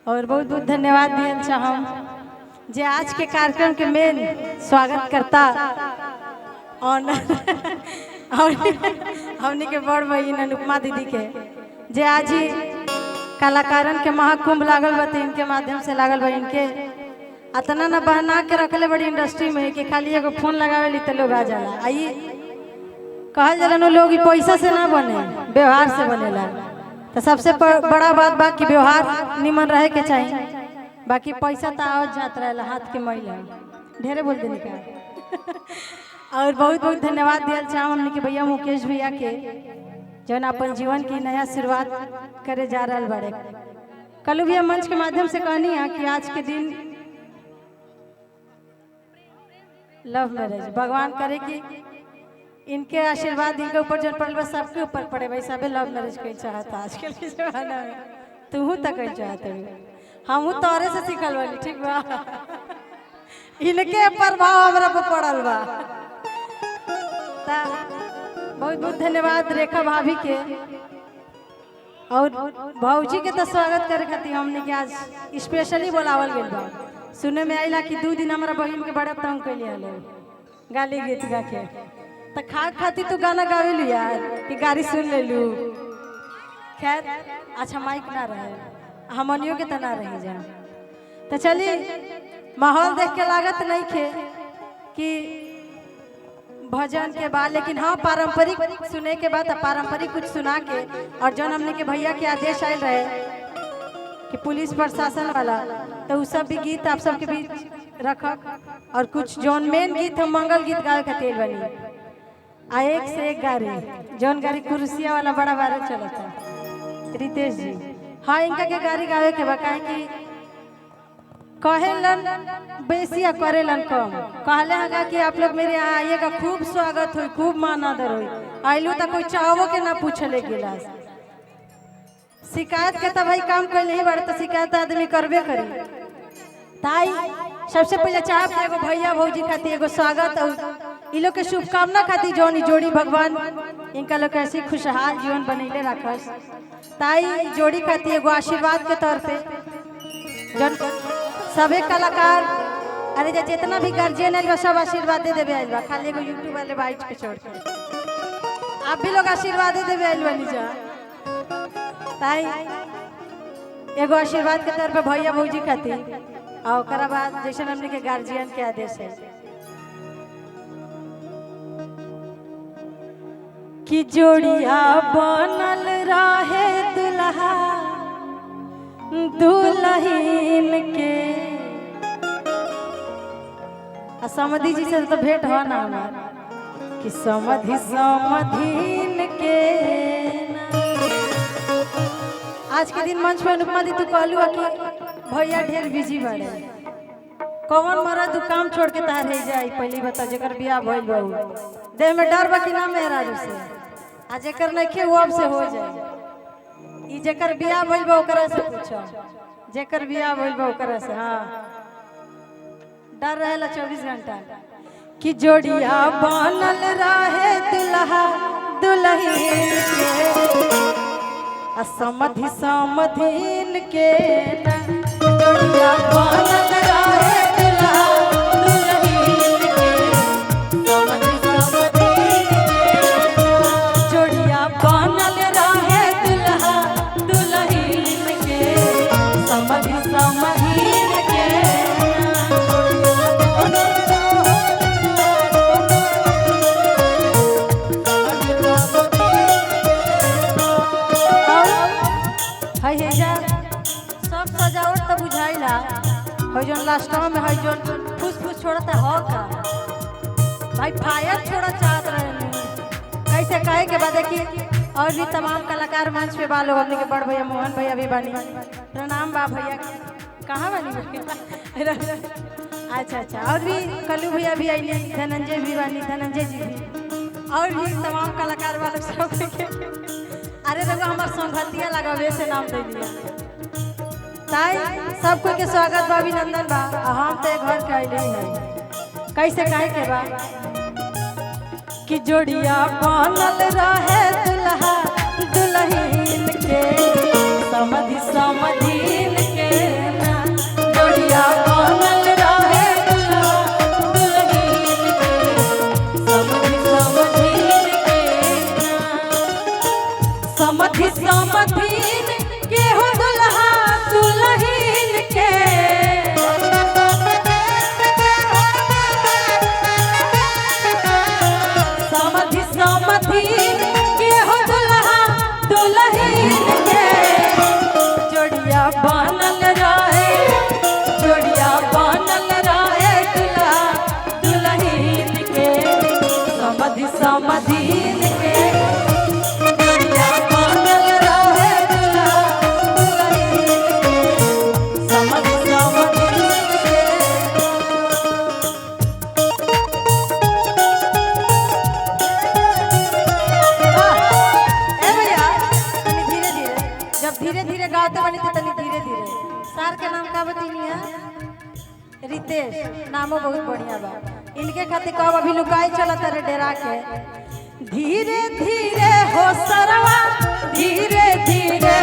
और बहुत बहुत धन्यवाद दियल चाहम जे आज के कार्यक्रम के मेन स्वागत करता और हमने के बड़ बहन अनुपमा दीदी के जे आज ही कलाकारन के महाकुंभ लागल बा इनके माध्यम से लागल बा इनके अतना न बहना के रखले बड़ी इंडस्ट्री में कि खाली एगो फोन लगावे ली तो लोग आ जाला। आई कहल जाला लोग पैसा से ना बने व्यवहार से बनेला। तो सबसे बड़ा बात बा कि व्यवहार निमन रहे के चाहिए, बाकी पैसा तो आवत जात रहेला हाथ के मैला ढेरे बोल देने का। और बहुत बहुत धन्यवाद दियल चाहम हमने के भैया मुकेश भैया के जौन अपन जीवन की नया शुरुआत करे जा रहा बड़े। कल भी हम मंच के माध्यम से कहनी है कि आज के दिन लव मैरिज भगवान करे कि इनके आशीर्वाद इनके ऊपर जो पड़े बस सबके ऊपर पड़े भाई सबे लव मैरिज कहीं चाहता आजकल के जमाना में तू तक कहीं चाहते हम तोरे से सीखल वाली ठीक बा इनके प्रभाव हमरा पर पड़ल बा। बहुत बहुत धन्यवाद रेखा भाभी के और भौजी के तो स्वागत करे खातिर हमने के आज स्पेशली बोलावल गेल बा। सुने में आइला कि 2 दिन हमारा बहन के बड़ा तंग कैले हले गाली गीत गा के तो खा खाती तू गाना गावे लू यार कि गाड़ी सुन ले लू। खैर अच्छा माइक ना रहे हमनियों के तो ना रही जा तो चली माहौल देख के लागत नहीं खे कि भजन के बाद लेकिन हाँ पारंपरिक सुने के बाद पारंपरिक कुछ सुना के और जौन हमने के भैया के आदेश आयल रहे कि पुलिस प्रशासन वाला तो उस सब भी गीत आप सबके बीच रखक और कुछ जौन मेन गीत हम मंगल गीत गावे खातिर बनी आ एक से एक गाड़ी जौन गाड़ी कुर्सिया वाला बड़ा बारे चला था रितेश जी। हाँ इनका के गाड़ी गावे के बकाए कि कहेलन बेसी या करेलन कम कहले हगा कि आप लोग मेरे यहाँ आइएगा खूब स्वागत हो खूब मान आदर हो आइलू तो कोई चाहो के ना पूछले गिलास शिकायत के तो भाई काम कोई नहीं बढ़े तो शिकायत आदमी करबे करी। ताई सबसे पहले चाहब एगो भैया भौजी खातिर एगो स्वागत और इ लोग के शुभकामना खातिर जौन जोड़ी भगवान इनका लोग ऐसी खुशहाल जीवन बनैले रखस। ताई जोड़ी खातिर एगो आशीर्वाद के तौर पे जौन सभी कलाकार अरे जितना भी गार्जियन आइल सब आशीर्वाद दे देवे आइल बा खाली एगो यूट्यूब वाले बाइट के छोड़ के आप भी लोग आशीर्वाद दे देवे आइल बानी जा। ताई एगो आशीर्वाद के तौर पे भैया भौजी खातिर और ओकरा बाद जैसे हमने के गार्जियन के आदेश है कि जोड़िया बनल रहे दुल्हा दुल्हन के समधि जी से तो भेंट हो ना हमार कि समधि समधीन के आज के दिन मंच पे अनुपमा दी तू कहलू कि भैया ढेर बिजी बड़े कौन मरा तू काम छोड़ के तार रह जाए पहली बता जेकर बियाह भइल बहु देह में डर बा कि ना मेरा से आ जेकर नइखे वो अब से हो जाए ई जेकर बियाह भइल बा ओकरा से पूछो जेकर बियाह भइल बा ओकरा से। हां डर रहेला 24 घंटा कि जोड़िया बनल रहे दुल्हा दुल्हन के समधि समधीन के जोड़िया बनल रहे दुल्हा दुल्हन के समधि समधीन के जोड़िया बनल रहे दुल्हा दुल्हन के समधि समधीन के सब सजावट तो बुझाइला हो जो लास्टवा में है जो फुस फुस छोड़ता हो का भाई फायर छोड़ा चाहत रहे कैसे कहे के बाद कि और भी तमाम कलाकार मंच पे बालो हमने के बड़ भैया मोहन भैया भी बनी प्रणाम बा भैया कहाँ बनी अच्छा अच्छा और भी कलू भैया भी आई धनंजय भी बनी धनंजय जी भी और भी तमाम कलाकार वालों सब अरे देखो हमार संगतिया लगावे से नाम दे दिया ताई सब कोई के स्वागत बा अभिनंदन बा हम तो घर के आइले नहीं कैसे काहे के बा कि जोड़िया बनल रहे दुल्हा दुल्हन के समधि समधीन के बनल रहे जोड़िया बनल रहे दुल्हा दुल्हीन के समधि समधीन के जोड़िया बनल रहे दुल्हा दुल्हीन के समधि समधीन के। ए भैया तनी धीरे धीरे, जब धीरे धीरे गाते बनी तो तनी धीरे धीरे। सार के नाम का बतैनी है? रितेश, नामो बहुत बढ़िया बा। इनके खातिर कब अभी लुकाई चलत रे डेरा के। धीरे धीरे हो सरवा धीरे धीरे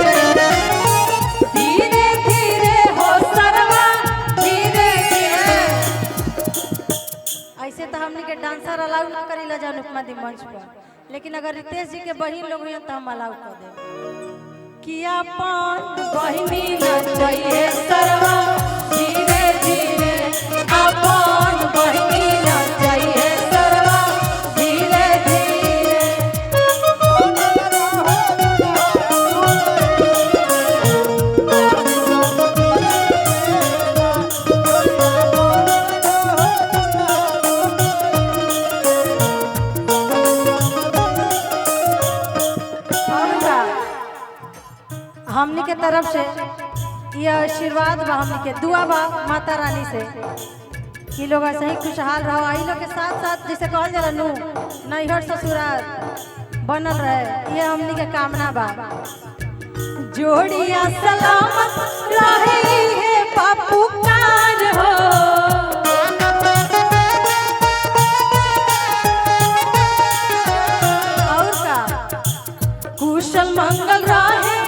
धीरे धीरे हो सरवा धीरे धीरे। ऐसे तो हमने के डांसर अलाउ ना करीला जान उपमा दी मंच पर, लेकिन अगर रितेश जी के बहिन लोग हुई तो हम अलाउ कर दे। किया पान बहिनी न चाहिए सरवा धीरे धीरे अपन बहिनी न चाहिए सरवा धीरे धीरे। हमनी के तरफ से ये आशीर्वाद बा, हमनी के दुआ बा माता रानी से कि लोग ऐसे ही खुशहाल रहो। आई लोग के साथ साथ जैसे कहल जाला नु नैहर ससुराल बनल रहे, ये हमनी के कामना बा। जोड़िया सलामत रहे है बापू कार हो और का कुशल मंगल रहे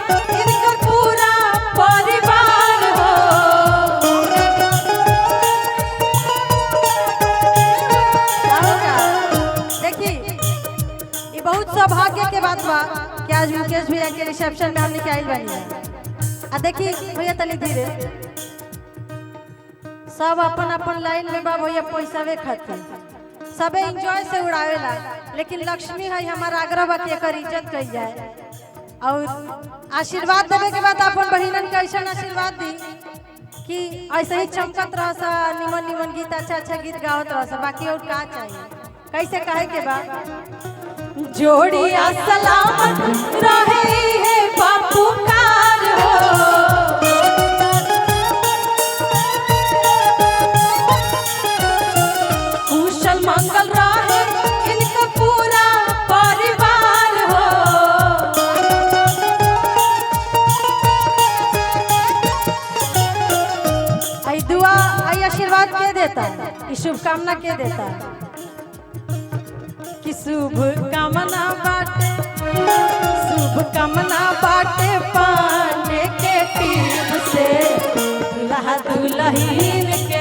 इनकर पूरा परिवार हो। देखी ये बहुत सौभाग्य के बात बा कि आज मुकेश भैया के रिसेप्शन में हमने आइल बनी है। आ देखी भैया तनी धीरे, सब अपन अपन लाइन में बा भैया पैसावे खातिर सबे एंजॉय से उड़ावेला, लेकिन लक्ष्मी है हमारा आग्रह बा कि एकर इज्जत कई जाए और आशीर्वाद देवे के बाद अपन बहिनन के ऐसा आशीर्वाद दी कि ऐसे ही चमकत रहसा, निमन निमन गीत अच्छा अच्छा गीत गावत रहसा। बाकी और का चाहिए? कैसे कहे के बा? जोड़िया सलामत रहे है बापू कार हो कुशल मंगल रहे इनका पूरा परिवार हो। आई दुआ आई आशीर्वाद के देता है, शुभकामना के देता है कि शुभ कामना बाटे पाने के टीम से दुल्हा दुल्हीन के